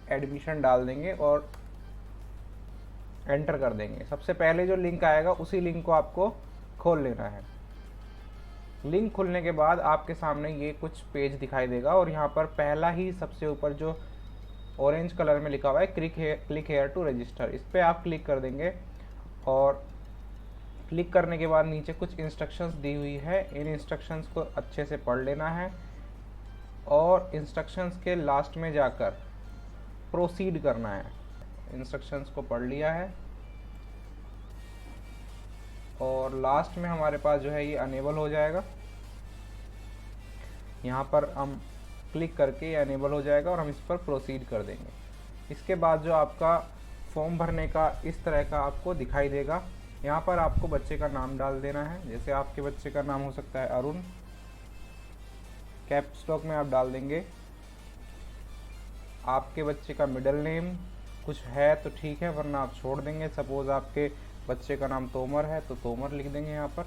Admission डाल देंगे और एंटर कर देंगे। सबसे पहले जो लिंक आएगा उसी लिंक को आपको खोल लेना है। लिंक खुलने के बाद आपके सामने ये कुछ पेज दिखाई देगा और यहाँ पर पहला ही सबसे ऊपर जो ऑरेंज कलर में लिखा हुआ है क्लिक हेयर टू रजिस्टर, इस पर आप क्लिक कर देंगे। और क्लिक करने के बाद नीचे कुछ इंस्ट्रक्शंस दी हुई है, इन इंस्ट्रक्शंस को अच्छे से पढ़ लेना है और इंस्ट्रक्शंस के लास्ट में जाकर प्रोसीड करना है। इंस्ट्रक्शंस को पढ़ लिया है और लास्ट में हमारे पास जो है ये अनेबल हो जाएगा। यहाँ पर हम क्लिक करके ये अनेबल हो जाएगा और हम इस पर प्रोसीड कर देंगे। इसके बाद जो आपका फॉर्म भरने का इस तरह का आपको दिखाई देगा। यहाँ पर आपको बच्चे का नाम डाल देना है, जैसे आपके बच्चे का नाम हो सकता है अरुण, कैप्स लॉक में आप डाल देंगे। आपके बच्चे का मिडिल नेम कुछ है तो ठीक है, वरना आप छोड़ देंगे। सपोज आपके बच्चे का नाम तोमर है तो तोमर लिख देंगे यहाँ पर।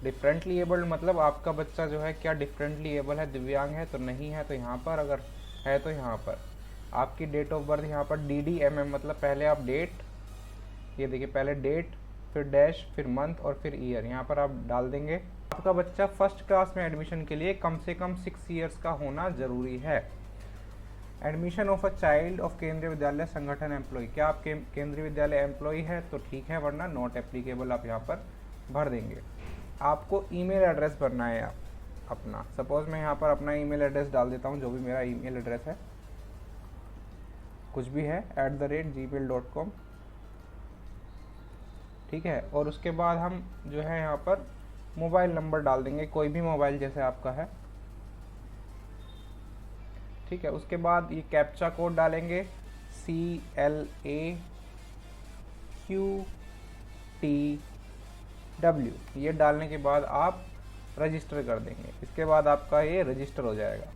डिफरेंटली एबल्ड मतलब आपका बच्चा जो है क्या डिफरेंटली एबल है, दिव्यांग है तो नहीं है तो यहाँ पर, अगर है तो यहाँ पर। आपकी डेट ऑफ बर्थ यहाँ पर DDMM मतलब पहले आप डेट, ये देखिए पहले डेट, फिर डैश, फिर मंथ और फिर ईयर, यहाँ पर आप डाल देंगे। आपका बच्चा फर्स्ट क्लास में एडमिशन के लिए कम से कम 6 ईयर्स का होना जरूरी है। Admission of a child of केंद्रीय विद्यालय संगठन एम्प्लॉय, क्या आप केंद्रीय विद्यालय एम्प्लॉय है तो ठीक है, वरना नॉट एप्लीकेबल आप यहाँ पर भर देंगे। आपको ईमेल एड्रेस भरना है अपना। सपोज मैं यहाँ पर अपना ईमेल एड्रेस डाल देता हूँ, जो भी मेरा ईमेल एड्रेस है, कुछ भी है @gmail.com, ठीक है। और उसके बाद हम जो है यहाँ पर मोबाइल नंबर डाल देंगे, कोई भी मोबाइल जैसे आपका है, ठीक है। उसके बाद ये कैप्चा कोड डालेंगे CLAQTW, ये डालने के बाद आप रजिस्टर कर देंगे। इसके बाद आपका ये रजिस्टर हो जाएगा।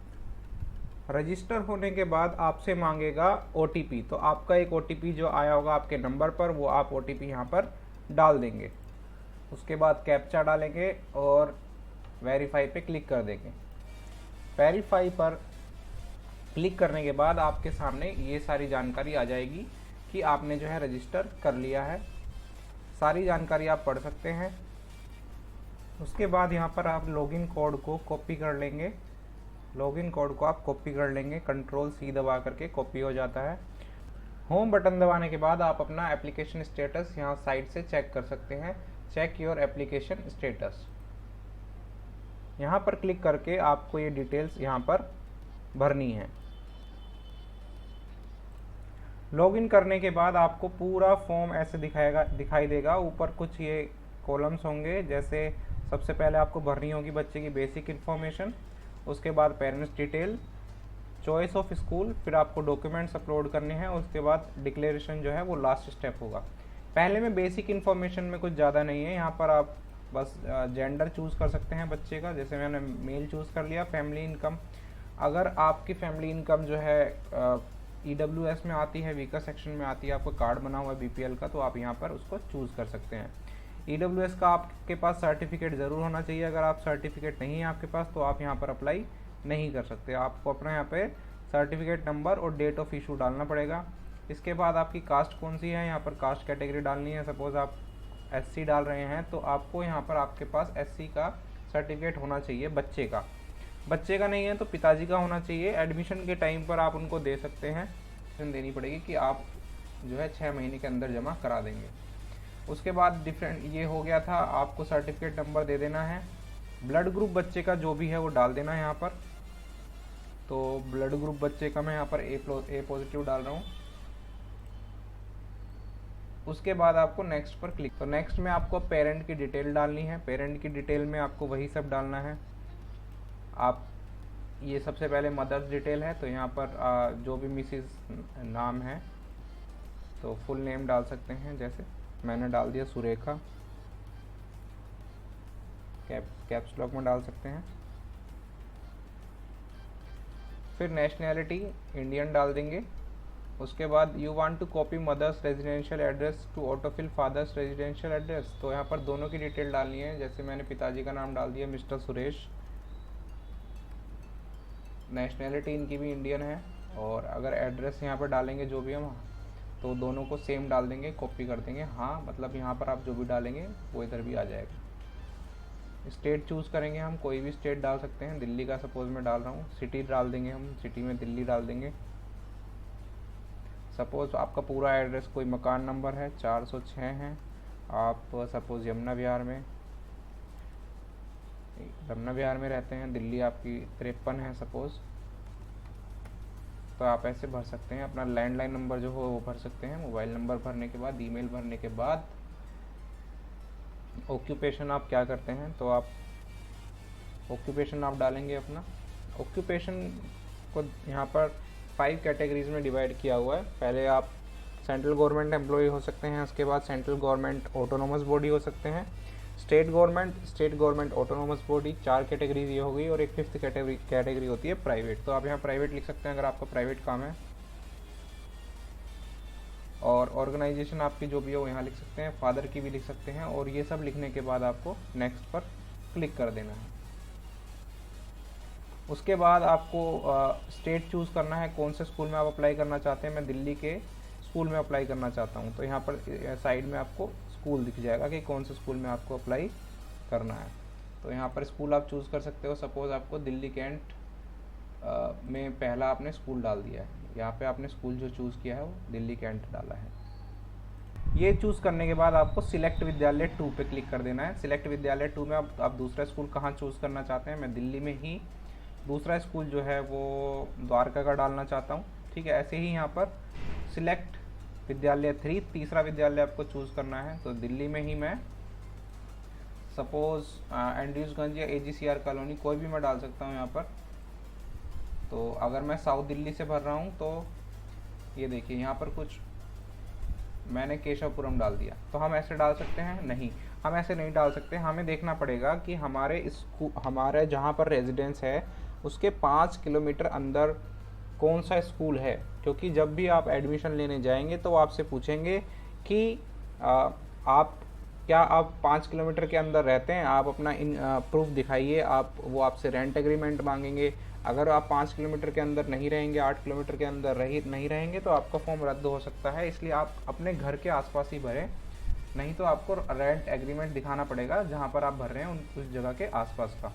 रजिस्टर होने के बाद आपसे मांगेगा OTP, तो आपका एक OTP जो आया होगा आपके नंबर पर, वो आप OTP यहाँ पर डाल देंगे। उसके बाद कैप्चा डालेंगे और वेरीफाई पे क्लिक कर देंगे। वेरीफाई पर क्लिक करने के बाद आपके सामने ये सारी जानकारी आ जाएगी कि आपने जो है रजिस्टर कर लिया है। सारी जानकारी आप पढ़ सकते हैं। उसके बाद यहाँ पर आप लॉगिन कोड को कॉपी कर लेंगे। लॉगिन कोड को आप कॉपी कर लेंगे, Ctrl+C दबा करके कॉपी हो जाता है। होम बटन दबाने के बाद आप अपना एप्लीकेशन स्टेटस यहाँ साइड से चेक कर सकते हैं। चेक योर एप्लीकेशन स्टेटस, यहाँ पर क्लिक करके आपको ये डिटेल्स यहाँ पर भरनी है। लॉगिन करने के बाद आपको पूरा फॉर्म ऐसे दिखाई देगा। ऊपर कुछ ये कॉलम्स होंगे, जैसे सबसे पहले आपको भरनी होगी बच्चे की बेसिक इन्फॉर्मेशन, उसके बाद parents detail, choice of school, फिर आपको डॉक्यूमेंट्स अपलोड करने हैं, उसके बाद डिक्लेरेशन जो है वो लास्ट स्टेप होगा। पहले में बेसिक इन्फॉर्मेशन में कुछ ज़्यादा नहीं है, यहाँ पर आप बस जेंडर चूज़ कर सकते हैं बच्चे का, जैसे मैंने मेल चूज़ कर लिया। फैमिली इनकम, अगर आपकी फैमिली इनकम जो है EWS में आती है, वीकर सेक्शन में आती है, आपको कार्ड बना हुआ है BPL का, तो आप यहाँ पर उसको चूज़ कर सकते हैं। EWS का आपके पास सर्टिफिकेट ज़रूर होना चाहिए। अगर आप सर्टिफिकेट नहीं है आपके पास तो आप यहाँ पर अप्लाई नहीं कर सकते। आपको अपना यहाँ पे सर्टिफिकेट नंबर और डेट ऑफ इशू डालना पड़ेगा। इसके बाद आपकी कास्ट कौन सी है, यहाँ पर कास्ट कैटेगरी डालनी है। सपोज़ आप SC डाल रहे हैं तो आपको यहाँ पर आपके पास SC का सर्टिफिकेट होना चाहिए बच्चे का। बच्चे का नहीं है तो पिताजी का होना चाहिए। एडमिशन के टाइम पर आप उनको दे सकते हैं, देनी पड़ेगी कि आप जो है 6 महीने के अंदर जमा करा देंगे। उसके बाद डिफरेंट ये हो गया था, आपको सर्टिफिकेट नंबर दे देना है। ब्लड ग्रुप बच्चे का जो भी है वो डाल देना है यहाँ पर। तो ब्लड ग्रुप बच्चे का मैं यहाँ पर A पॉजिटिव डाल रहा हूँ। उसके बाद आपको नेक्स्ट पर क्लिक, तो नेक्स्ट में आपको पेरेंट की डिटेल डालनी है। पेरेंट की डिटेल में आपको वही सब डालना है। आप ये सबसे पहले मदर्स डिटेल है, तो यहाँ पर जो भी मिसिस नाम है तो फुल नेम डाल सकते हैं, जैसे मैंने डाल दिया सुरेखा, कैप्स लॉक में डाल सकते हैं। फिर नेशनैलिटी इंडियन डाल देंगे। उसके बाद you want to copy mother's residential address to autofill father's residential address, तो यहाँ पर दोनों की डिटेल डालनी है। जैसे मैंने पिताजी का नाम डाल दिया मिस्टर सुरेश। नेशनैलिटी इनकी भी इंडियन है। और अगर एड्रेस यहाँ पर डालेंगे जो भी हम, तो दोनों को सेम डाल देंगे, कॉपी कर देंगे। हाँ मतलब यहाँ पर आप जो भी डालेंगे वो इधर भी आ जाएगा। स्टेट चूज़ करेंगे हम, कोई भी स्टेट डाल सकते हैं। दिल्ली का सपोज़ मैं डाल रहा हूँ। सिटी डाल देंगे हम, सिटी में दिल्ली डाल देंगे। सपोज़ आपका पूरा एड्रेस कोई मकान नंबर है 406 है, आप सपोज़ यमुना विहार में रहते हैं, दिल्ली आपकी 53 है सपोज़, तो आप ऐसे भर सकते हैं। अपना लैंडलाइन नंबर जो हो वो भर सकते हैं। मोबाइल नंबर भरने के बाद, ईमेल भरने के बाद, ऑक्यूपेशन आप क्या करते हैं, तो आप ऑक्यूपेशन आप डालेंगे अपना। ऑक्यूपेशन को यहाँ पर 5 कैटेगरीज में डिवाइड किया हुआ है। पहले आप सेंट्रल गवर्नमेंट एम्प्लॉय हो सकते हैं, उसके बाद सेंट्रल गवर्नमेंट ऑटोनोमस बॉडी हो सकते हैं, state government autonomous body, 4 categories ये हो गई। और एक 5th कैटेगरी होती है प्राइवेट, तो आप यहाँ प्राइवेट लिख सकते हैं अगर आपका प्राइवेट काम है। और ऑर्गेनाइजेशन आपकी जो भी हो यहाँ लिख सकते हैं, फादर की भी लिख सकते हैं। और ये सब लिखने के बाद आपको नेक्स्ट पर क्लिक कर देना है। उसके बाद आपको स्टेट चूज़ करना है, कौन से स्कूल में आप अप्लाई करना चाहते हैं। मैं दिल्ली के स्कूल में अप्लाई करना चाहता हूँ, तो यहाँ पर साइड में आपको स्कूल दिख जाएगा कि कौन से स्कूल में आपको अप्लाई करना है। तो यहाँ पर स्कूल आप चूज़ कर सकते हो। सपोज़ आपको दिल्ली कैंट में पहला आपने स्कूल डाल दिया है, यहाँ पे आपने स्कूल जो चूज़ किया है वो दिल्ली कैंट डाला है। ये चूज़ करने के बाद आपको सिलेक्ट विद्यालय 2 पे क्लिक कर देना है। सिलेक्ट विद्यालय 2 में आप दूसरा स्कूल कहाँ चूज़ करना चाहते हैं। मैं दिल्ली में ही दूसरा स्कूल जो है वो द्वारका का डालना चाहता हूँ, ठीक है। ऐसे ही यहाँ पर सिलेक्ट विद्यालय 3 तीसरा विद्यालय आपको चूज़ करना है। तो दिल्ली में ही मैं सपोज़ एंड्रयूसगंज या AGCR कॉलोनी कोई भी मैं डाल सकता हूँ यहाँ पर। तो अगर मैं साउथ दिल्ली से भर रहा हूँ तो ये देखिए यहाँ पर कुछ मैंने केशवपुरम डाल दिया। तो हम ऐसे डाल सकते हैं? नहीं, हम ऐसे नहीं डाल सकते। हमें देखना पड़ेगा कि हमारे जहाँ पर रेजिडेंस है उसके 5 किलोमीटर अंदर कौन सा स्कूल है। क्योंकि जब भी आप एडमिशन लेने जाएंगे तो आपसे पूछेंगे कि आप 5 किलोमीटर के अंदर रहते हैं, आप अपना प्रूफ दिखाइए। वो आपसे रेंट एग्रीमेंट मांगेंगे। अगर आप 5 किलोमीटर के अंदर नहीं रहेंगे, 8 किलोमीटर के अंदर नहीं रहेंगे तो आपका फॉर्म रद्द हो सकता है। इसलिए आप अपने घर के आसपास ही भरें, नहीं तो आपको रेंट एग्रीमेंट दिखाना पड़ेगा जहाँ पर आप भर रहे हैं उस जगह के आसपास का।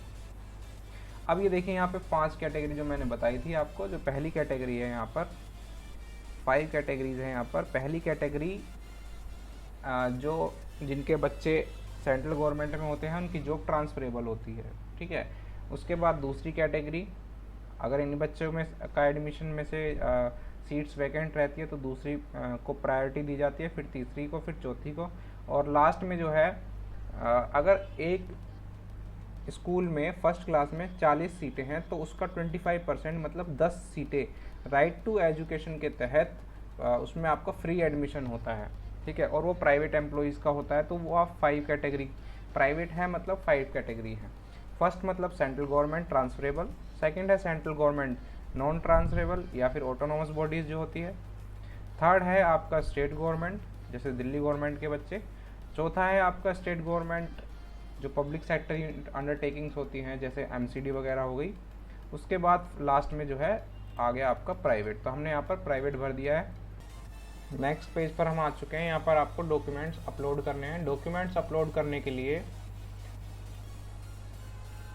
अब ये देखिए यहाँ पे 5 कैटेगरी जो मैंने बताई थी आपको। जो पहली कैटेगरी है, यहाँ पर 5 कैटेगरीज हैं। यहाँ पर पहली कैटेगरी जो जिनके बच्चे सेंट्रल गवर्नमेंट में होते हैं उनकी जॉब ट्रांसफरेबल होती है, ठीक है। उसके बाद दूसरी कैटेगरी, अगर इन बच्चों में का एडमिशन में से सीट्स वैकेंट रहती है तो दूसरी को प्रायोरिटी दी जाती है, फिर तीसरी को, फिर चौथी को। और लास्ट में जो है अगर एक स्कूल में फर्स्ट क्लास में 40 सीटें हैं तो उसका 25% मतलब 10 सीटें राइट टू एजुकेशन के तहत उसमें आपका फ्री एडमिशन होता है, ठीक है। और वो प्राइवेट एम्प्लॉइज़ का होता है, तो वो आप 5 कैटेगरी प्राइवेट है मतलब 5 कैटेगरी है। फर्स्ट मतलब सेंट्रल गवर्नमेंट ट्रांसफरेबल, सेकंड है सेंट्रल गवर्नमेंट नॉन ट्रांसफरेबल या फिर ऑटोनोमस बॉडीज़ जो होती है, थर्ड है आपका स्टेट गवर्नमेंट जैसे दिल्ली गवर्नमेंट के बच्चे, चौथा है आपका स्टेट गवर्नमेंट जो पब्लिक सेक्टर अंडरटेकिंग्स होती हैं जैसे MCD वगैरह हो गई। उसके बाद लास्ट में जो है आ गया आपका प्राइवेट, तो हमने यहाँ पर प्राइवेट भर दिया है। नेक्स्ट पेज पर हम आ चुके हैं। यहाँ पर आपको डॉक्यूमेंट्स अपलोड करने हैं। डॉक्यूमेंट्स अपलोड करने के लिए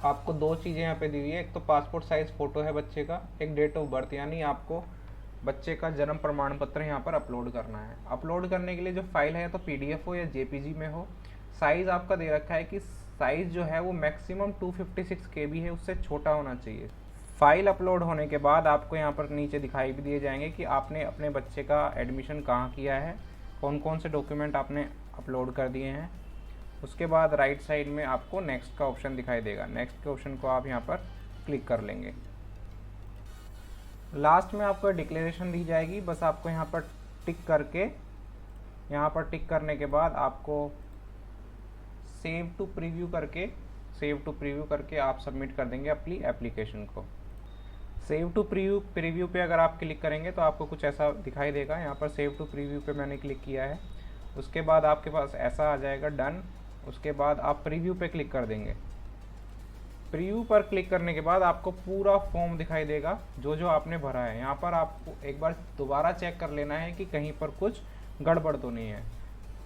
आपको 2 चीज़ें यहाँ पे दी हुई है। एक तो पासपोर्ट साइज़ फ़ोटो है बच्चे का, एक डेट ऑफ बर्थ, यानी आपको बच्चे का जन्म प्रमाण पत्र यहाँ पर अपलोड करना है। अपलोड करने के लिए जो फाइल है तो PDF हो या JPG में हो। साइज़ आपका दे रखा है कि साइज़ जो है वो मैक्सिमम 256 KB है, उससे छोटा होना चाहिए। फाइल अपलोड होने के बाद आपको यहाँ पर नीचे दिखाई भी दिए जाएंगे कि आपने अपने बच्चे का एडमिशन कहाँ किया है, कौन कौन से डॉक्यूमेंट आपने अपलोड कर दिए हैं। उसके बाद राइट साइड में आपको नेक्स्ट का ऑप्शन दिखाई देगा। नेक्स्ट के ऑप्शन को आप यहाँ पर क्लिक कर लेंगे। लास्ट में आपको डिक्लेरेशन दी जाएगी, बस आपको यहाँ पर टिक करके, यहाँ पर टिक करने के बाद आपको सेव टू प्रीव्यू करके आप सबमिट कर देंगे अपनी एप्लीकेशन को। सेव टू प्रीव्यू पे अगर आप क्लिक करेंगे तो आपको कुछ ऐसा दिखाई देगा। यहाँ पर सेव टू प्रीव्यू पे मैंने क्लिक किया है। उसके बाद आपके पास ऐसा आ जाएगा डन। उसके बाद आप प्रीव्यू पे क्लिक कर देंगे। प्रीव्यू पर क्लिक करने के बाद आपको पूरा फॉर्म दिखाई देगा जो जो आपने भरा है। यहाँ पर आपको एक बार दोबारा चेक कर लेना है कि कहीं पर कुछ गड़बड़ तो नहीं है,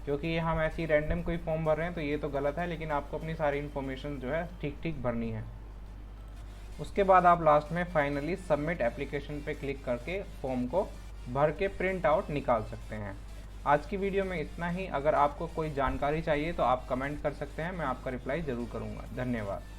क्योंकि ये हम ऐसे ही रैंडम कोई फॉर्म भर रहे हैं तो ये तो गलत है, लेकिन आपको अपनी सारी इन्फॉर्मेशन जो है ठीक ठीक भरनी है। उसके बाद आप लास्ट में फाइनली सबमिट एप्लीकेशन पे क्लिक करके फॉर्म को भर के प्रिंट आउट निकाल सकते हैं। आज की वीडियो में इतना ही। अगर आपको कोई जानकारी चाहिए तो आप कमेंट कर सकते हैं, मैं आपका रिप्लाई ज़रूर करूँगा। धन्यवाद।